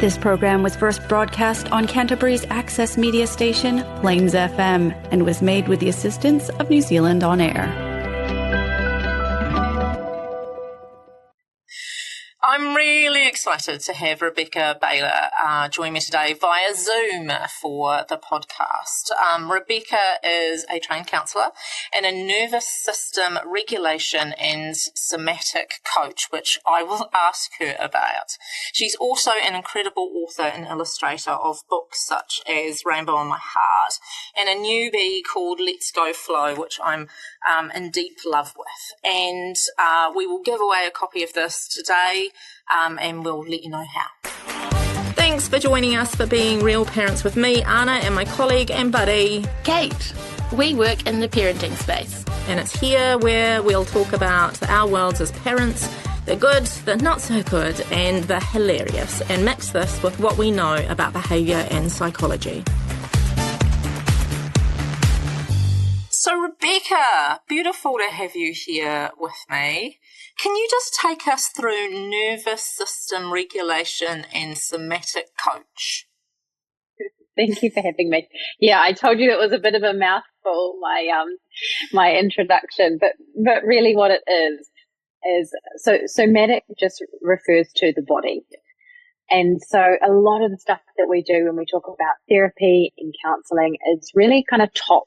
This program was first broadcast on Canterbury's access media station, Plains FM, and was made with the assistance of New Zealand On Air. I'm really excited to have Rebekah Ballagh join me today via Zoom for the podcast. Rebekah is a trained counsellor and a nervous system regulation and somatic coach, which I will ask her about. She's also an incredible author and illustrator of books such as Rainbow on My Heart and a newbie called Go Flo, which I'm in deep love with. And we will give away a copy of this today. And we'll let you know how. Thanks for joining us for Being Real Parents with me, Anna, and my colleague and buddy, Kate. We work in the parenting space. And it's here where we'll talk about our worlds as parents, the good, the not so good, and the hilarious, and mix this with what we know about behaviour and psychology. So, Rebekah, beautiful to have you here with me. Can you just take us through nervous system regulation and somatic coach? Thank you for having me. Yeah, I told you it was a bit of a mouthful, my introduction, but really what it is so somatic just refers to the body. And so a lot of the stuff that we do when we talk about therapy and counselling is really kind of top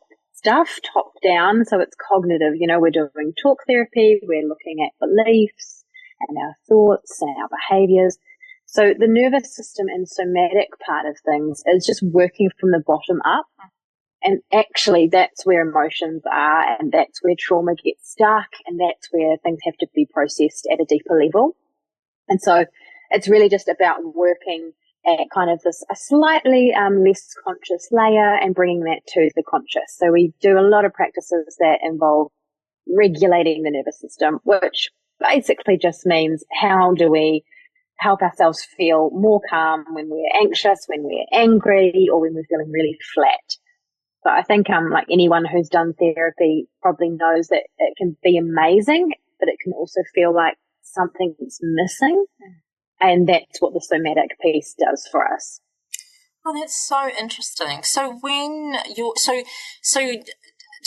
down, so it's cognitive. You know, we're doing talk therapy, we're looking at beliefs and our thoughts and our behaviours. So the nervous system and somatic part of things is just working from the bottom up, and actually that's where emotions are, and that's where trauma gets stuck, and that's where things have to be processed at a deeper level. And so it's really just about working at kind of this a slightly less conscious layer and bringing that to the conscious. So we do a lot of practices that involve regulating the nervous system, which basically just means how do we help ourselves feel more calm when we're anxious, when we're angry, or when we're feeling really flat. But I think like anyone who's done therapy probably knows that it can be amazing, but it can also feel like something's missing. And that's what the somatic piece does for us. Oh, that's so interesting. So when you're so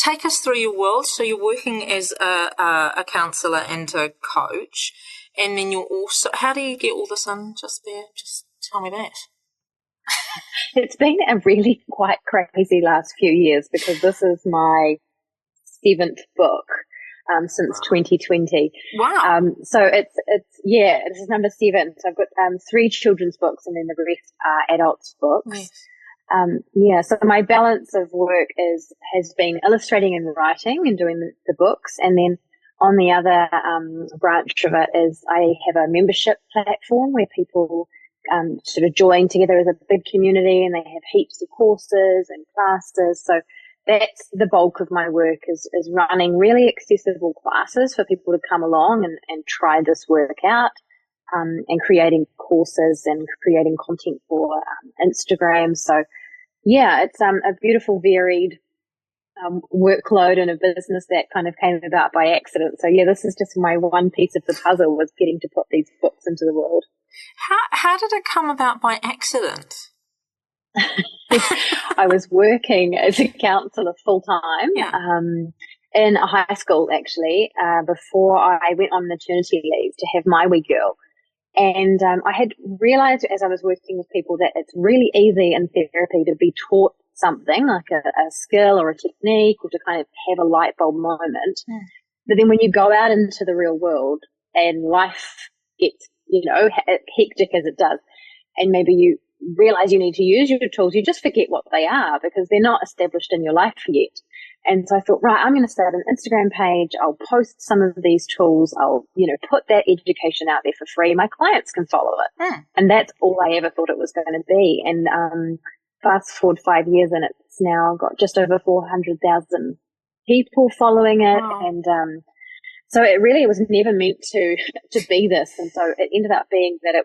take us through your world. So you're working as a counsellor and a coach, and then you're also, how do you get all this in? Just tell me that. It's been a really quite crazy last few years, because this is my 7th book. Since 2020. Wow. So it's this is number 7. So I've got 3 children's books, and then the rest are adults books. Yes. So my balance of work has been illustrating and writing and doing the books, and then on the other branch of it is I have a membership platform where people sort of join together as a big community, and they have heaps of courses and classes. So that's the bulk of my work is running really accessible classes for people to come along and try this work out, and creating courses and creating content for Instagram. So yeah, it's a beautiful, varied workload and a business that kind of came about by accident. So yeah, this is just my one piece of the puzzle, was getting to put these books into the world. How did it come about by accident? I was working as a counsellor full-time in a high school, actually, before I went on maternity leave to have my wee girl. And I had realised as I was working with people that it's really easy in therapy to be taught something like a skill or a technique, or to kind of have a light bulb moment. But then when you go out into the real world and life gets, hectic as it does, and maybe you realize you need to use your tools, you just forget what they are because they're not established in your life yet. And so I thought, right, I'm going to start an Instagram page. I'll post some of these tools. I'll, put that education out there for free. My clients can follow it. And that's all I ever thought it was going to be. And fast forward 5 years, and it's now got just over 400,000 people following it. Wow. And so it was never meant to be this. And so it ended up being that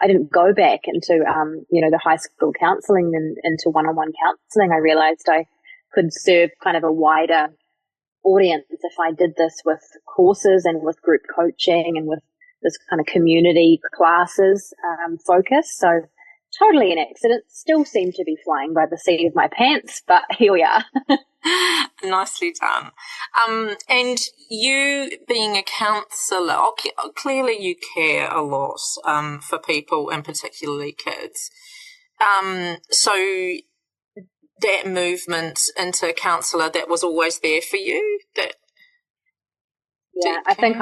I didn't go back into, the high school counselling and into one-on-one counselling. I realised I could serve kind of a wider audience if I did this with courses and with group coaching and with this kind of community classes focus. So totally an accident. Still seem to be flying by the seat of my pants, but here we are. Nicely done. And you being a counsellor, clearly you care a lot for people and particularly kids. So that movement into counsellor, that was always there for you? I think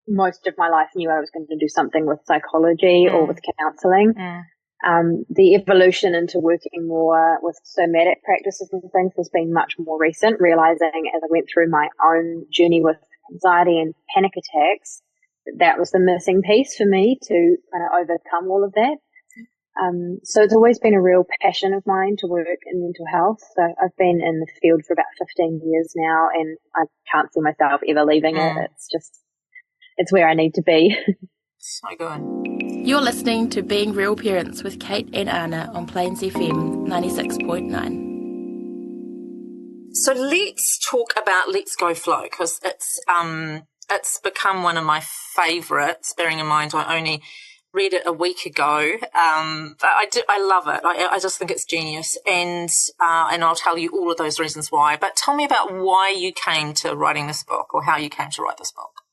most of my life knew I was going to do something with psychology or with counselling. The evolution into working more with somatic practices and things has been much more recent, realising as I went through my own journey with anxiety and panic attacks, that was the missing piece for me to kind of overcome all of that. So it's always been a real passion of mine to work in mental health. So I've been in the field for about 15 years now, and I can't see myself ever leaving it. It's where I need to be. So good. You're listening to Being Real Parents with Kate and Anna on Plains FM 96.9. So let's talk about Let's Go Flo, because it's become one of my favourites, bearing in mind I only read it a week ago, but I love it. I just think it's genius, and I'll tell you all of those reasons why. But tell me about why you came to writing this book, or how you came to write this book.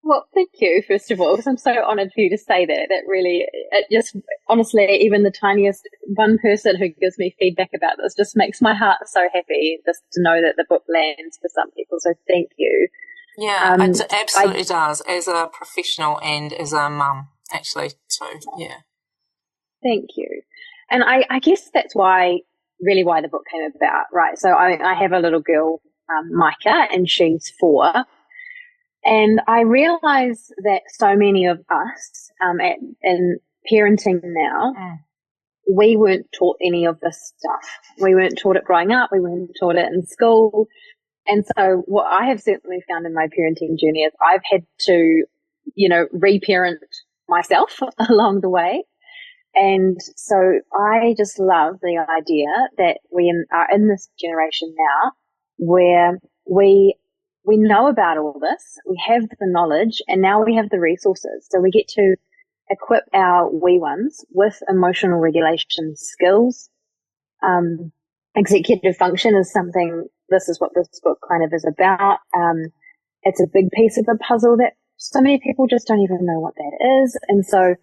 Well, thank you, first of all, because I'm so honoured for you to say that. That really, it just, honestly, even the tiniest one person who gives me feedback about this just makes my heart so happy, just to know that the book lands for some people. So thank you. Yeah, it absolutely does, as a professional and as a mum, actually. So, yeah. Thank you. And I guess that's why the book came about, right? So I have a little girl, Micah, and she's 4. And I realise that so many of us in parenting now, we weren't taught any of this stuff. We weren't taught it growing up. We weren't taught it in school. And so what I have certainly found in my parenting journey is I've had to, reparent myself along the way. And so I just love the idea that we are in this generation now where we know about all this, we have the knowledge, and now we have the resources. So we get to equip our wee ones with emotional regulation skills. Executive function is something, this is what this book kind of is about. It's a big piece of the puzzle that so many people just don't even know what that is. And so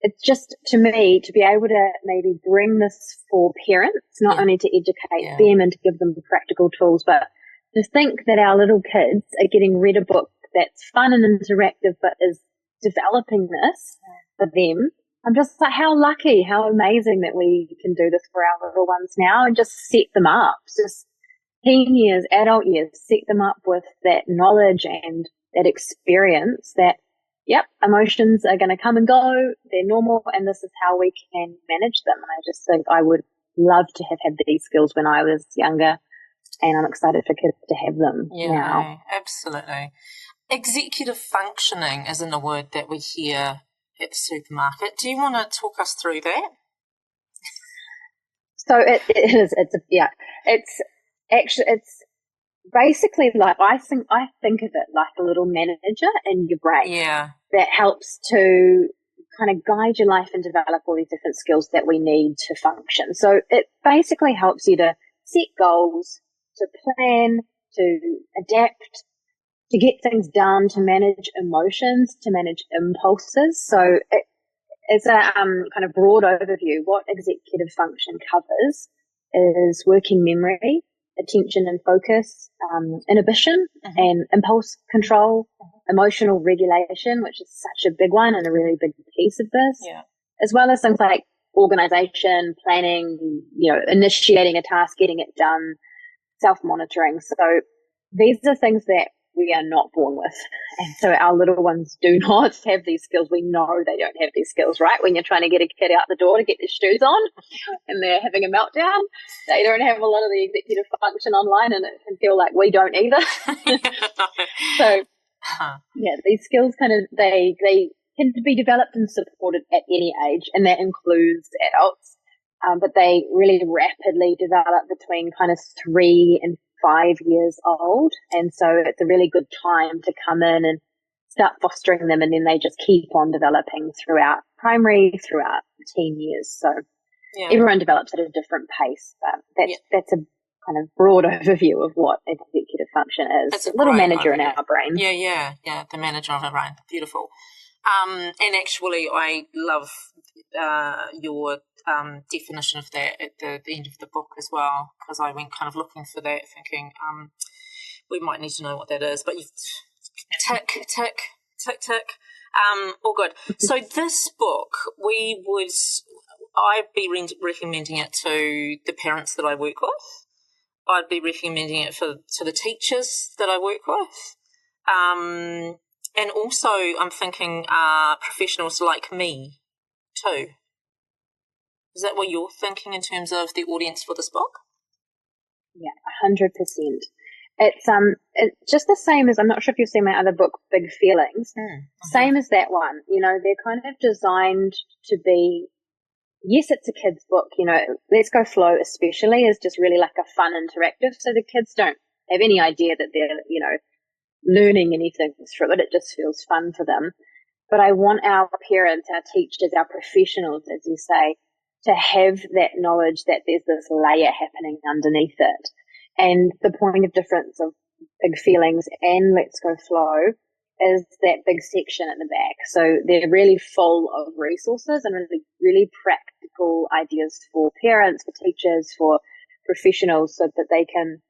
it's just, to me, to be able to maybe bring this for parents, not only to educate them and to give them practical tools, but to think that our little kids are getting read a book that's fun and interactive but is developing this for them. I'm just like, how lucky, how amazing that we can do this for our little ones now and just set them up, just teen years, adult years, set them up with that knowledge and that experience that, emotions are going to come and go, they're normal, and this is how we can manage them. And I just think I would love to have had these skills when I was younger, and I'm excited for kids to have them now. Absolutely. Executive functioning isn't a word that we hear at the supermarket. Do you want to talk us through that? So it is. It's basically like I think of it like a little manager in your brain. Yeah. That helps to kind of guide your life and develop all these different skills that we need to function. So it basically helps you to set goals, to plan, to adapt, to get things done, to manage emotions, to manage impulses. So as a kind of broad overview, what executive function covers is working memory, attention and focus, inhibition and impulse control, emotional regulation, which is such a big one and a really big piece of this, as well as things like organization, planning, initiating a task, getting it done, self-monitoring. So these are things that we are not born with. And so our little ones do not have these skills. We know they don't have these skills, right? When you're trying to get a kid out the door to get their shoes on and they're having a meltdown, they don't have a lot of the executive function online, and it can feel like we don't either. So, these skills they can be developed and supported at any age, and that includes adults. But they really rapidly develop between kind of 3 and 5 years old. And so it's a really good time to come in and start fostering them, and then they just keep on developing throughout primary throughout teen years. So everyone develops at a different pace, but that's a kind of broad overview of what executive function is. It's a little manager overview. in our brain. Yeah, the manager of our brain. Beautiful. And actually, I love your definition of that at the end of the book as well, because I went kind of looking for that, thinking we might need to know what that is. But you've tick. All good. So this book, I'd be recommending it to the parents that I work with. I'd be recommending it to the teachers that I work with. And also I'm thinking professionals like me too. Is that what you're thinking in terms of the audience for this book? Yeah, 100%. It's just the same as, I'm not sure if you've seen my other book, Big Feelings. Same as that one. You know, they're kind of designed to be, yes, it's a kid's book. You know, Let's Go Flo especially is just really like a fun interactive. So the kids don't have any idea that they're, you know, learning anything through it. It just feels fun for them. But I want our parents, our teachers, our professionals, as you say, to have that knowledge that there's this layer happening underneath it. And the point of difference of Big Feelings and Let's Go Flo is that big section at the back. So they're really full of resources and really, really practical ideas for parents, for teachers, for professionals, so that they can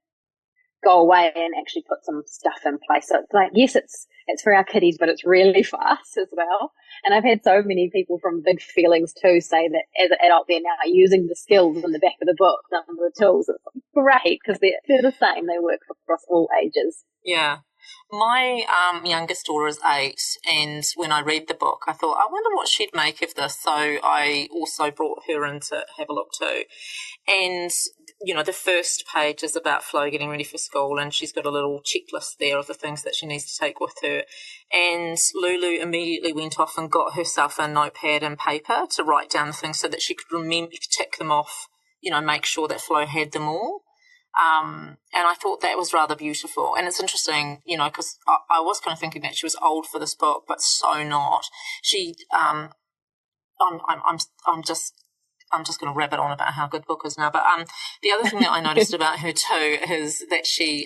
go away and actually put some stuff in place. So it's like, yes, it's for our kiddies, but it's really for us as well. And I've had so many people from Big Feelings too say that as an adult they're now using the skills in the back of the book, some of the tools. It's great because they're the same. They work across all ages. Yeah. My youngest daughter is 8, and when I read the book, I thought, I wonder what she'd make of this. So I also brought her in to have a look too. And, you know, the first page is about Flo getting ready for school, and she's got a little checklist there of the things that she needs to take with her. And Lulu immediately went off and got herself a notepad and paper to write down the things so that she could remember to tick them off, you know, make sure that Flo had them all. And I thought that was rather beautiful. And it's interesting, you know, because I was kind of thinking that she was old for this book, but so not. She, I'm just going to rabbit on about how good the book is now. But the other thing that I noticed about her too is that she,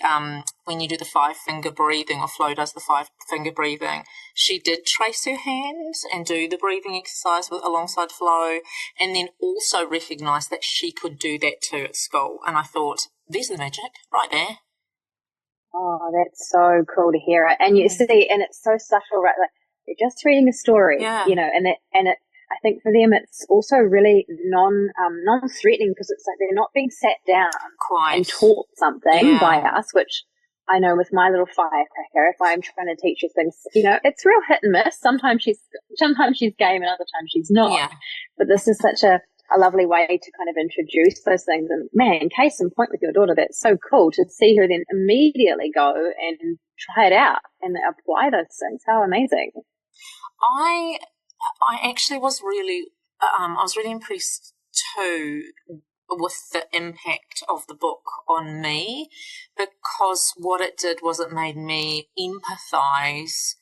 when you do the 5-finger breathing, or Flo does the 5-finger breathing, she did trace her hands and do the breathing exercise alongside Flo, and then also recognise that she could do that too at school. And I thought, there's the magic right there. Oh, that's so cool to hear it. And you see, and it's so subtle, right? Like, they're just reading a story, you know, and it. I think for them it's also really non-threatening, because it's like they're not being sat down and taught something by us, which I know with my little firecracker, if I'm trying to teach her things, you know, it's real hit and miss. Sometimes she's game and other times she's not. Yeah. But this is such a lovely way to kind of introduce those things. And man, case in point with your daughter, that's so cool to see her then immediately go and try it out and apply those things. How amazing. I actually was really, I was really impressed too with the impact of the book on me, because what it did was it made me empathise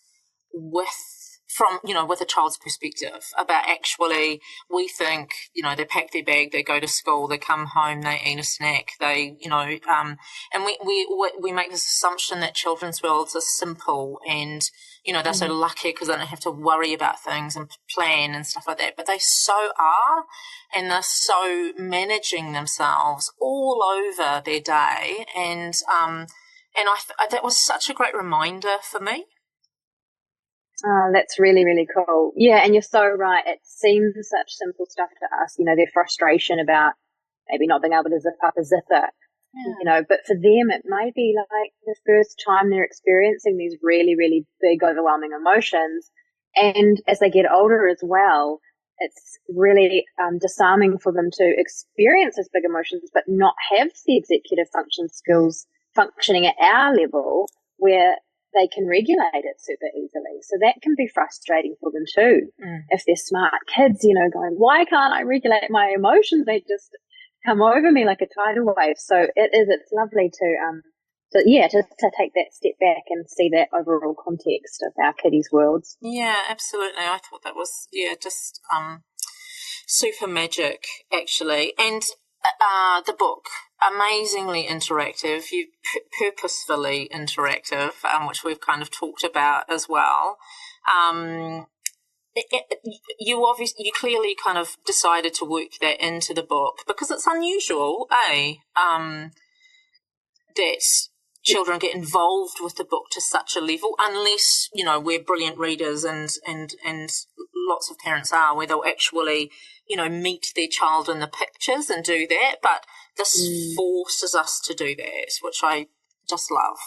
with a child's perspective about, actually, we think, you know, they pack their bag, they go to school, they come home, they eat a snack, they, you know, and we make this assumption that children's worlds are simple and, you know, they're so lucky because they don't have to worry about things and plan and stuff like that. But they so are, and they're so managing themselves all over their day. And that was such a great reminder for me. Oh, that's really, really cool. Yeah, and you're so right. It seems such simple stuff to us, you know, their frustration about maybe not being able to zip up a zipper, you know, but for them it might be like the first time they're experiencing these really, really big, overwhelming emotions. And as they get older as well, it's really disarming for them to experience those big emotions but not have the executive function skills functioning at our level where they can regulate it super easily. So that can be frustrating for them too. If they're smart kids, you know, going, why can't I regulate my emotions? They just come over me like a tidal wave. So it's lovely to take that step back and see that overall context of our kiddies' worlds. Yeah, absolutely. I thought that was, just super magic, actually. And the book, amazingly interactive, purposefully interactive, which we've kind of talked about as well. You clearly kind of decided to work that into the book because it's unusual, that children get involved with the book to such a level, unless, we're brilliant readers and lots of parents are, where they'll actually, meet their child in the pictures and do that. But this forces us to do that, which I just love.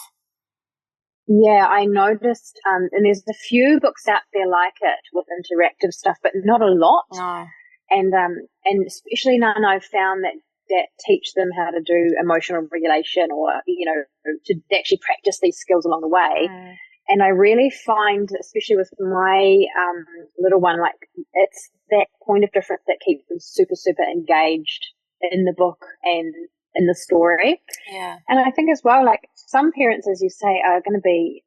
Yeah, I noticed, and there's a few books out there like it with interactive stuff, but not a lot. No. And especially none I've found that teach them how to do emotional regulation or, to actually practice these skills along the way. And I really find, especially with my little one, like it's that point of difference that keeps them super, super engaged in the book and in the story. Yeah. And I think as well, like some parents, as you say, are going to be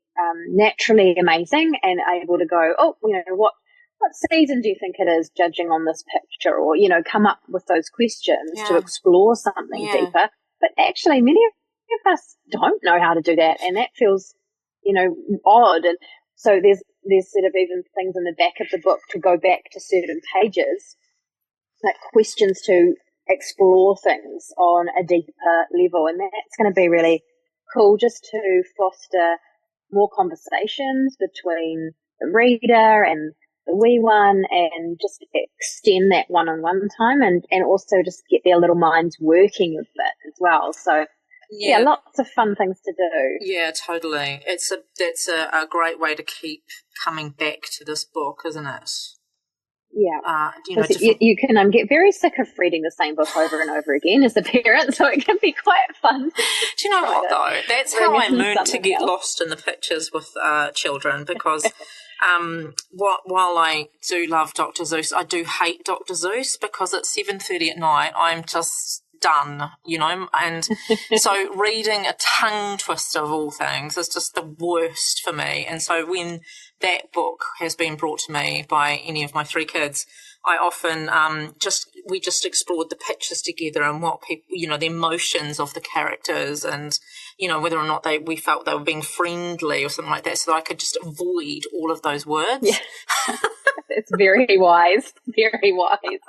naturally amazing and able to go, what season do you think it is, judging on this picture, or, come up with those questions to explore something deeper. But actually many of us don't know how to do that, and that feels, odd. And so there's sort of even things in the back of the book to go back to certain pages, like questions to explore things on a deeper level. And that's going to be really cool, just to foster more conversations between the reader and the wee one, and just extend that one-on-one time, and also just get their little minds working a bit as well. So yeah, lots of fun things to do. Yeah, totally. That's a great way to keep coming back to this book, isn't it? Yeah. You can get very sick of reading the same book over and over again as a parent, so it can be quite fun. Do you know what, though? That's how I learned to get lost in the pictures with children, because while I do love Dr. Seuss, I do hate Dr. Seuss, because at 7:30 at night I'm just done, and so reading a tongue twister of all things is just the worst for me. And so when that book has been brought to me by any of my three kids, I often we just explored the pictures together and what people, the emotions of the characters, and whether or not we felt they were being friendly or something like that, so that I could just avoid all of those words. Yeah. It's very wise, very wise.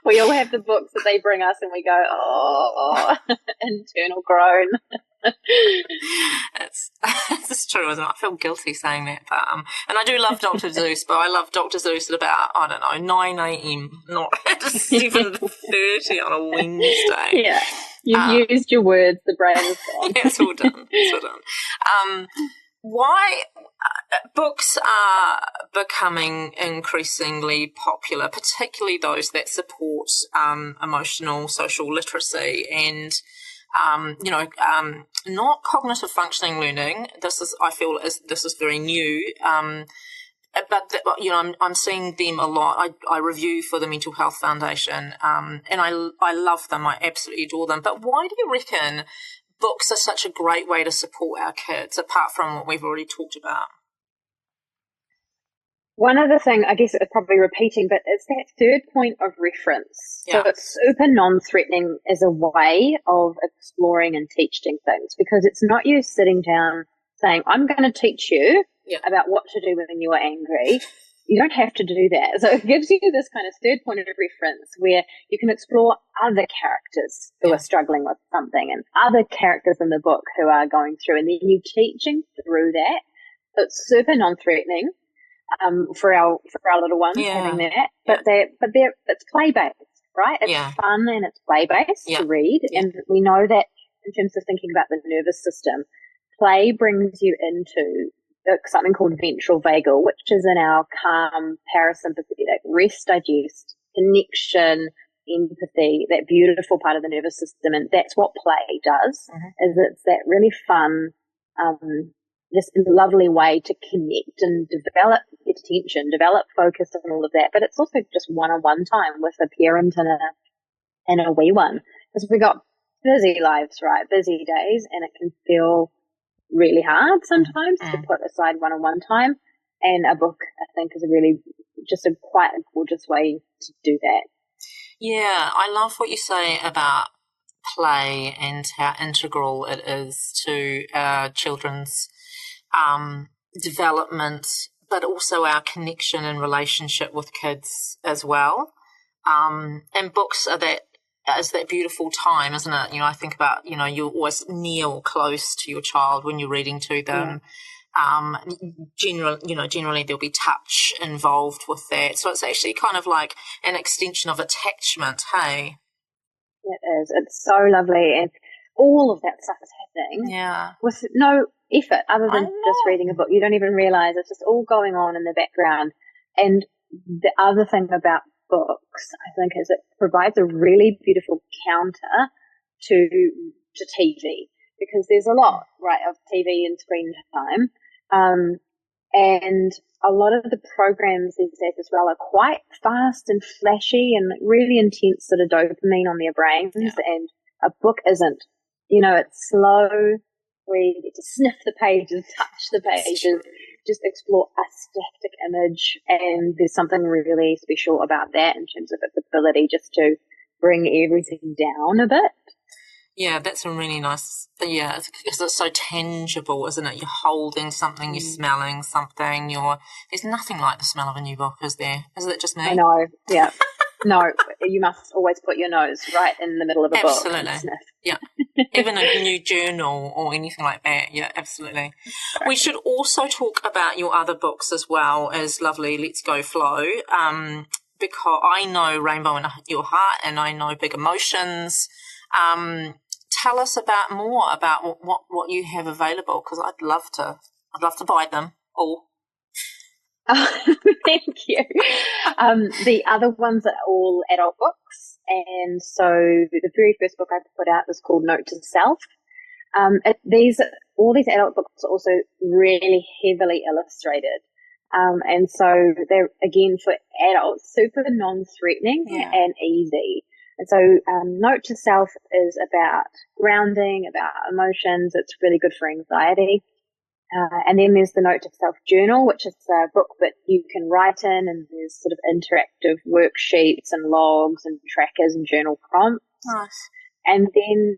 We all have the books that they bring us and we go, oh, internal groan. It's true, isn't it? I feel guilty saying that, but and I do love Dr. Seuss, but I love Dr. Seuss at about 9 a.m, not at 7:30 on a Wednesday. Yeah, you've used your words. The brain is gone. Yeah, it's all done. Why books are becoming increasingly popular, particularly those that support emotional social literacy and not cognitive functioning learning. I feel this is very new. But I'm seeing them a lot. I review for the Mental Health Foundation, and I love them. I absolutely adore them. But why do you reckon books are such a great way to support our kids, apart from what we've already talked about? One other thing, I guess it's probably repeating, but it's that third point of reference. Yeah. So it's super non-threatening as a way of exploring and teaching things, because it's not you sitting down saying, I'm going to teach you about what to do when you are angry. You don't have to do that. So it gives you this kind of third point of reference where you can explore other characters who are struggling with something and other characters in the book who are going through, and then you teaching through that. So it's super non-threatening for our little ones having that. But it's play-based, right? It's fun and it's play-based to read. Yeah. And we know that in terms of thinking about the nervous system, play brings you into something called ventral vagal, which is in our calm, parasympathetic, rest, digest, connection, empathy, that beautiful part of the nervous system. And that's what play does, is it's that really fun, this lovely way to connect and develop attention, develop focus and all of that. But it's also just one-on-one time with a parent and a wee one, because we got busy lives, right? Busy days, and it can feel really hard sometimes to put aside one-on-one time. And a book, I think, is quite a gorgeous way to do that. Yeah, I love what you say about play and how integral it is to our children's development, but also our connection and relationship with kids as well. And books is that beautiful time, isn't it? I think about, you're always near or close to your child when you're reading to them. Generally there'll be touch involved with that. So it's actually kind of like an extension of attachment, hey? It is. It's so lovely. And all of that stuff is happening with no effort other than just reading a book. You don't even realize it's just all going on in the background. And the other thing about books, I think, is it provides a really beautiful counter to TV, because there's a lot, right, of TV and screen time. And a lot of the programs these days as well are quite fast and flashy and really intense sort of dopamine on their brains. And a book isn't. It's slow, where you get to sniff the pages, touch the pages, just explore a static image. And there's something really special about that in terms of its ability just to bring everything down a bit. Yeah, that's a really nice, because it's so tangible, isn't it? You're holding something, you're smelling something, there's nothing like the smell of a new book, is there? Is it just me? I know, yeah. No, you must always put your nose right in the middle of a book. Absolutely, yeah. Even a new journal or anything like that, yeah, absolutely. We should also talk about your other books as well as lovely Let's Go Flo, because I know Rainbow in Your Heart and I know Big Emotions. Tell us more about what you have available, because I'd love to buy them all. Thank you. The other ones are all adult books, and so the very first book I put out is called Note to Self. All these adult books are also really heavily illustrated, and so they're, again, for adults, super non-threatening and easy. And so Note to Self is about grounding, about emotions. It's really good for anxiety. And then there's the Note to Self journal, which is a book that you can write in, and there's sort of interactive worksheets and logs and trackers and journal prompts. Nice. And then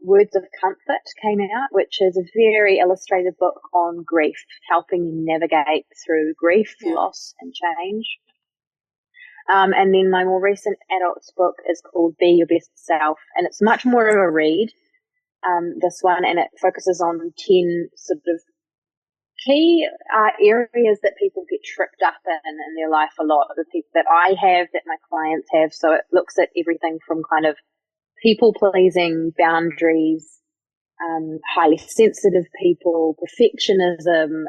Words of Comfort came out, which is a very illustrated book on grief, helping you navigate through grief, loss and change. And then my more recent adults book is called Be Your Best Self, and it's much more of a read, this one, and it focuses on 10 sort of key areas that people get tripped up in their life a lot, the people that I have, that my clients have. So it looks at everything from kind of people-pleasing, boundaries, highly sensitive people, perfectionism,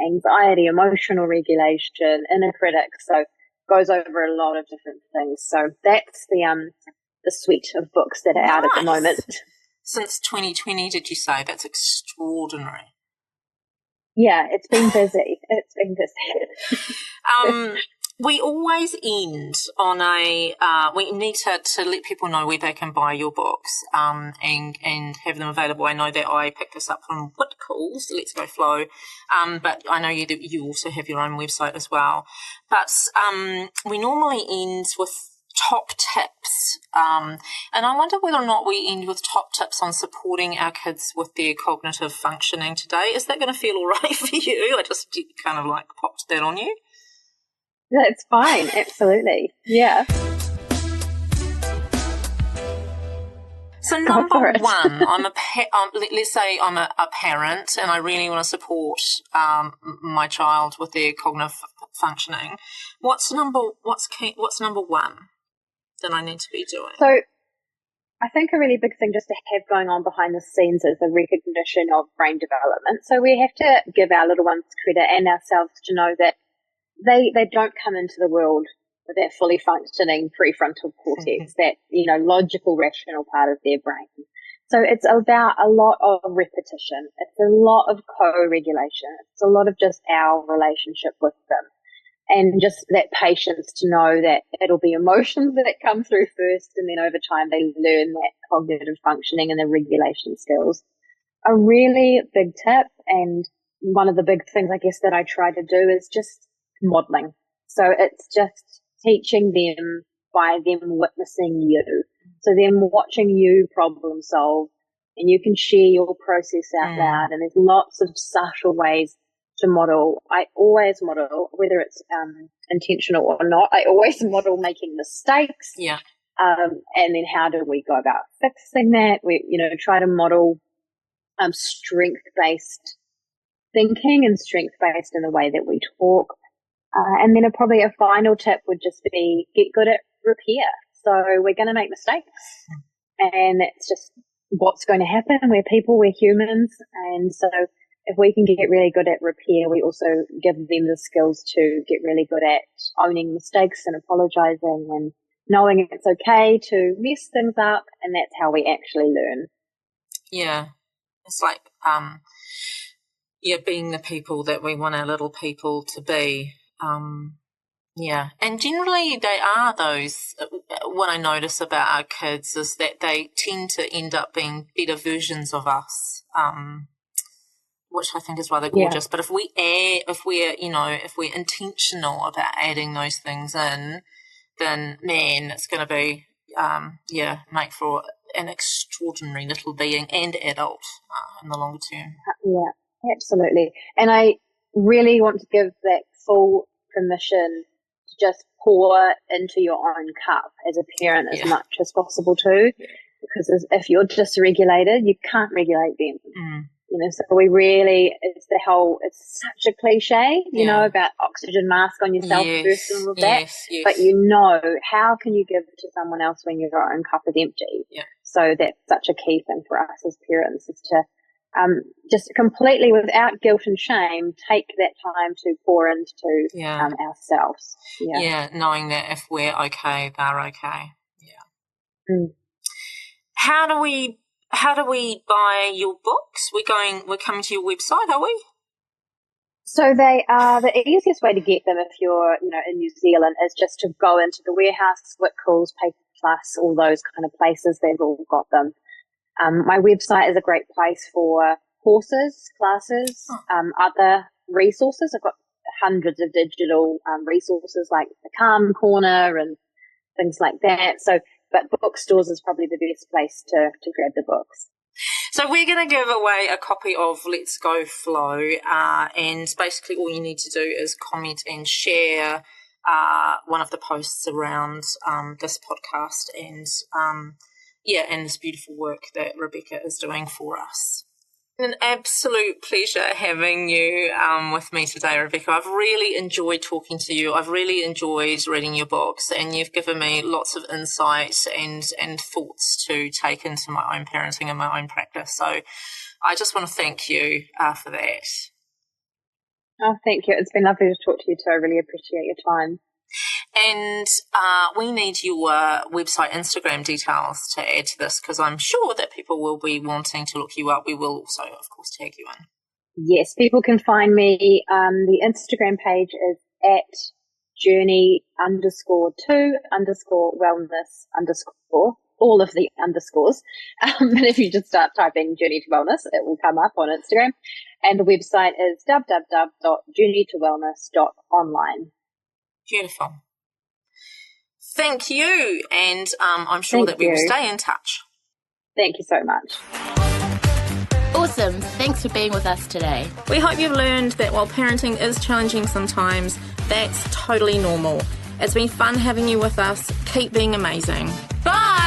anxiety, emotional regulation, inner critic. So goes over a lot of different things. So that's the suite of books that are out at the moment. Since 2020, did you say? That's extraordinary. Yeah, it's been busy. It's been busy. We always end on we need to let people know where they can buy your books and have them available. I know that I picked this up from Whitcoul's, Let's Go Flo, but I know you also have your own website as well. But we normally end with top tips, and I wonder whether or not we end with top tips on supporting our kids with their cognitive functioning today. Is that going to feel all right for you? I just kind of like popped that on you. That's fine, absolutely. Yeah. So number one, let's say I'm a parent and I really want to support my child with their cognitive functioning. What's number one that I need to be doing? So I think a really big thing just to have going on behind the scenes is the recognition of brain development. So we have to give our little ones credit and ourselves to know that they don't come into the world with that fully functioning prefrontal cortex, that, logical, rational part of their brain. So it's about a lot of repetition. It's a lot of co-regulation. It's a lot of just our relationship with them. And just that patience to know that it'll be emotions that come through first, and then over time they learn that cognitive functioning and the regulation skills. a really big tip, and one of the big things I guess that I try to do is just modeling. So it's just teaching them by them witnessing you. So them watching you problem solve, and you can share your process out loud, and there's lots of subtle ways to model. I always model, whether it's intentional or not, I always model making mistakes. Yeah. And then how do we go about fixing that? We, try to model strength-based thinking and strength-based in the way that we talk. And then probably a final tip would just be get good at repair. So we're going to make mistakes, and it's just what's going to happen. We're people, we're humans. And so if we can get really good at repair, we also give them the skills to get really good at owning mistakes and apologizing and knowing it's okay to mess things up. And that's how we actually learn. Yeah. It's like, being the people that we want our little people to be. Yeah, and generally they are those. What I notice about our kids is that they tend to end up being better versions of us, which I think is rather gorgeous. Yeah. But if we're intentional about adding those things in, then man, it's going to be make for an extraordinary little being and adult in the longer term. Yeah, absolutely. And I really want to give that full permission to just pour into your own cup as a parent as much as possible too, because if you're dysregulated, you can't regulate them. So we really, it's such a cliche, about oxygen mask on yourself first and all of that. Yes. But how can you give to someone else when your own cup is empty? Yeah. So that's such a key thing for us as parents, is to just completely without guilt and shame, take that time to pour into ourselves. Yeah, knowing that if we're okay, they're okay. Yeah. How do we buy your books? We're coming to your website, are we? So they are, the easiest way to get them if you're, in New Zealand, is just to go into the warehouse, Whitcoulls, Paper Plus, all those kind of places. They've all got them. My website is a great place for courses, classes, other resources. I've got hundreds of digital resources like the Calm Corner and things like that. But bookstores is probably the best place to grab the books. So we're going to give away a copy of Let's Go Flo, and basically all you need to do is comment and share one of the posts around this podcast and this beautiful work that Rebekah is doing for us. An absolute pleasure having you with me today, Rebekah. I've really enjoyed talking to you. I've really enjoyed reading your books, and you've given me lots of insights and thoughts to take into my own parenting and my own practice. So I just want to thank you for that. Oh, thank you. It's been lovely to talk to you too. I really appreciate your time. And we need your website, Instagram details to add to this, because I'm sure that people will be wanting to look you up. We will also, of course, tag you in. Yes, people can find me. The Instagram page is at journey_to_wellness_, all of the underscores. But if you just start typing Journey to Wellness, it will come up on Instagram. And the website is www.journeytowellness.online. Beautiful. Thank you, and I'm sure that we will stay in touch. Thank you so much. Awesome. Thanks for being with us today. We hope you've learned that while parenting is challenging sometimes, that's totally normal. It's been fun having you with us. Keep being amazing. Bye!